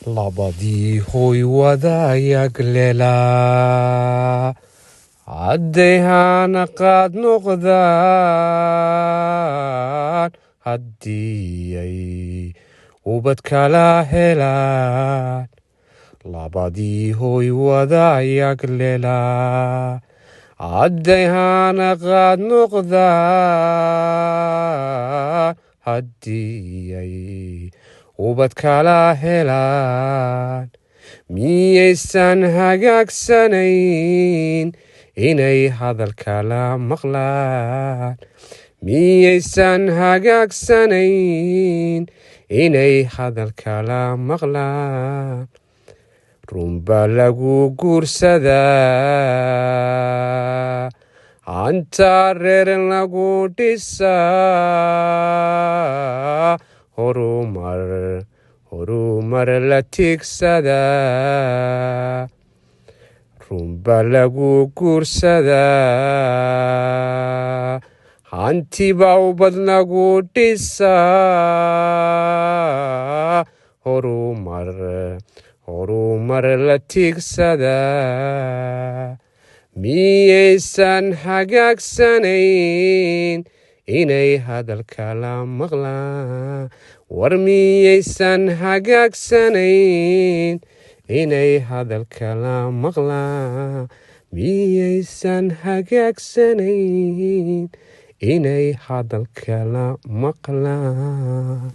labadii hooy wadaayag leelaa hadday hana qaad noqdaan haddii ay ubad kala helaan labadii hooy wadaayag leelaa hadday hana qaad noqdaan haddii ay ubad kala helaan miyaysan hagaagsanayn inay hadalkala maqlaan miyaysan hagaagsanayn inay hadalkala maqlaan runba lagu guursadaa anta reer lagu dhisaa horumar la tiigsadaa runba lagu guursadaa hantiba ubad lagu dhisaa horumar la tiigsadaa miyaysan hagaagsanayn inay hadalkala maqlaan war miyaysan hagaagsanayn inay hadalkala maqlaan miyaysan hagaagsanayn inay hadalkala maqlaan